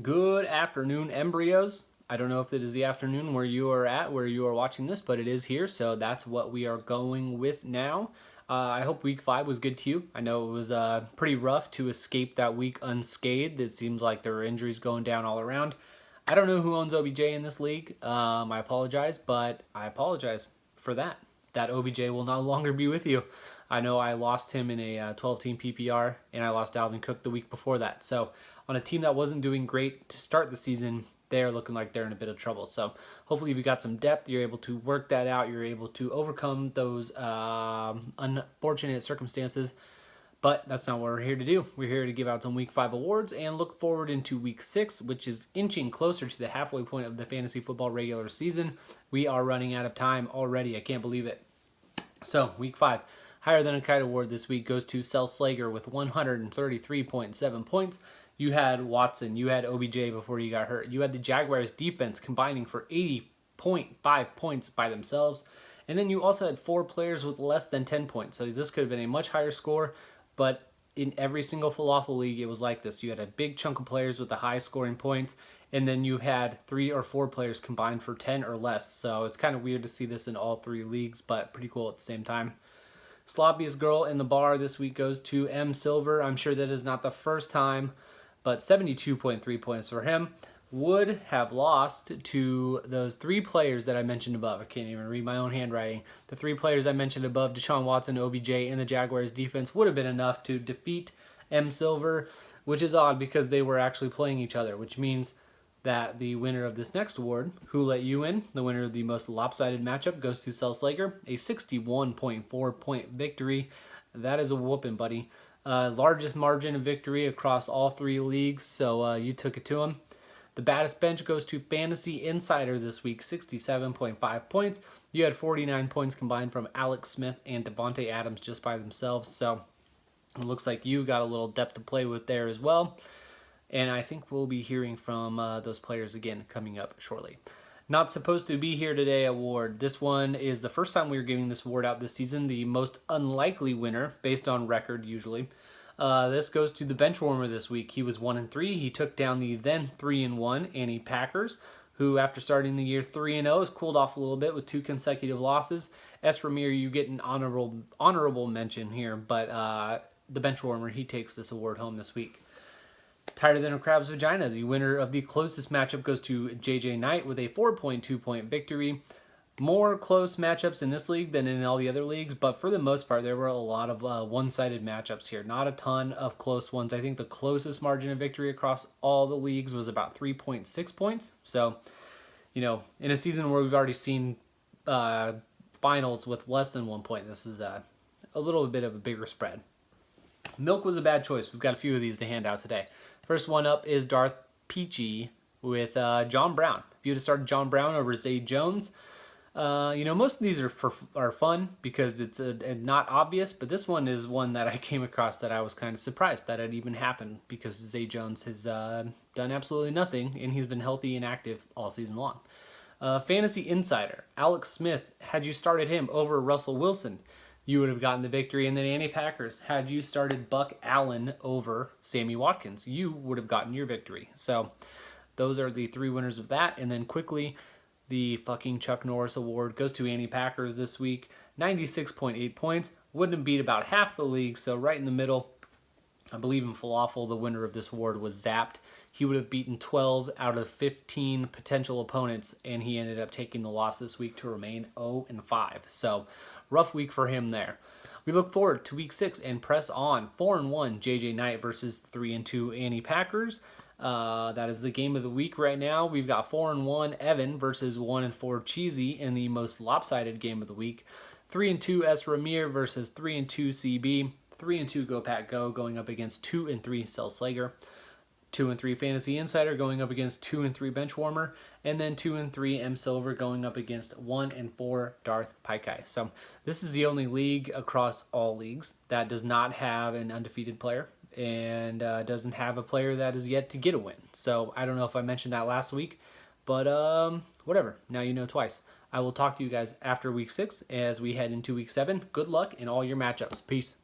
Good afternoon, embryos. I don't know if it is the afternoon where you are at, where you are watching this, but it is here, so that's what we are going with now. I hope week 5 was good to you. I know it was pretty rough to escape that week unscathed. It seems like there were injuries going down all around. I don't know who owns OBJ in this league. I apologize, but I apologize for that. That OBJ will no longer be with you. I know I lost him in a 12-team PPR, and I lost Dalvin Cook the week before that. So on a team that wasn't doing great to start the season, they're looking like they're in a bit of trouble. So hopefully we got some depth. You're able to work that out. You're able to overcome those unfortunate circumstances. But that's not what we're here to do. We're here to give out some Week 5 awards and look forward into Week 6, which is inching closer to the halfway point of the fantasy football regular season. We are running out of time already. I can't believe it. So, Week 5. Higher than a kite award this week goes to Cell Slager with 133.7 points. You had Watson. You had OBJ before you got hurt. You had the Jaguars defense combining for 80.5 points by themselves. And then you also had 4 players with less than 10 points. So this could have been a much higher score. But in every single FLAFFL league, it was like this. You had a big chunk of players with the high scoring points, and then you had 3 or 4 players combined for 10 or less. So it's kind of weird to see this in all 3 leagues, but pretty cool at the same time. Sloppiest girl in the bar this week goes to M. Silver. I'm sure that is not the first time, but 72.3 points for him. Would have lost to those 3 players that I mentioned above. I can't even read my own handwriting. The 3 players I mentioned above, Deshaun Watson, OBJ, and the Jaguars defense, would have been enough to defeat M. Silver, which is odd because they were actually playing each other, which means that the winner of this next award, Who Let You In, the winner of the most lopsided matchup, goes to Cell Slager, a 61.4 point victory. That is a whooping, buddy. Largest margin of victory across all 3 leagues, so you took it to him. The baddest bench goes to Fantasy Insider this week, 67.5 points. You had 49 points combined from Alex Smith and Devontae Adams just by themselves, so it looks like you got a little depth to play with there as well. And I think we'll be hearing from those players again coming up shortly. Not supposed to be here today award. This one is the first time we are giving this award out this season, the most unlikely winner based on record usually. This goes to the bench warmer this week. He was 1-3. He took down the then 3-1 Annie Packers, who after starting the year 3-0 has cooled off a little bit with 2 consecutive losses. S. Ramir, you get an honorable mention here, but the bench warmer, he takes this award home this week. Tighter than a crab's vagina, the winner of the closest matchup goes to JJ Knight with a 4.2 point victory. More close matchups in this league than in all the other leagues, but for the most part, there were a lot of one-sided matchups here. Not a ton of close ones. I think the closest margin of victory across all the leagues was about 3.6 points. So, you know, in a season where we've already seen finals with less than 1 point, this is a little bit of a bigger spread. Milk was a bad choice. We've got a few of these to hand out today. First one up is Darth Peachy with John Brown. If you would have started John Brown over Zay Jones, most of these are fun because it's not obvious, but this one is one that I came across that I was kind of surprised that it even happened because Zay Jones has done absolutely nothing, and he's been healthy and active all season long. Fantasy Insider, Alex Smith, had you started him over Russell Wilson, you would have gotten the victory. And then Annie Packers, had you started Buck Allen over Sammy Watkins, you would have gotten your victory. So those are the 3 winners of that. And then quickly, the fucking Chuck Norris Award goes to Annie Packers this week. 96.8 points. Wouldn't have beat about half the league, so right in the middle. I believe in FLAFFL, the winner of this award was Zapped. He would have beaten 12 out of 15 potential opponents, and he ended up taking the loss this week to remain 0-5. So, rough week for him there. We look forward to Week 6 and press on. 4-1 JJ Knight versus 3-2 Annie Packers. That is the game of the week right now. We've got 4-1 Evan versus 1-4 Cheesy in the most lopsided game of the week. 3-2 S. Ramir versus 3-2 CB. 3-2 Go Pack Go going up against 2-3 Cell Slager. 2-3 Fantasy Insider going up against 2-3 Benchwarmer. And then 2-3 M Silver going up against 1-4 Darth Paikai. So this is the only league across all leagues that does not have an undefeated player and doesn't have a player that is yet to get a win. So I don't know if I mentioned that last week, but whatever. Now you know twice. I will talk to you guys after Week 6 as we head into Week 7. Good luck in all your matchups. Peace.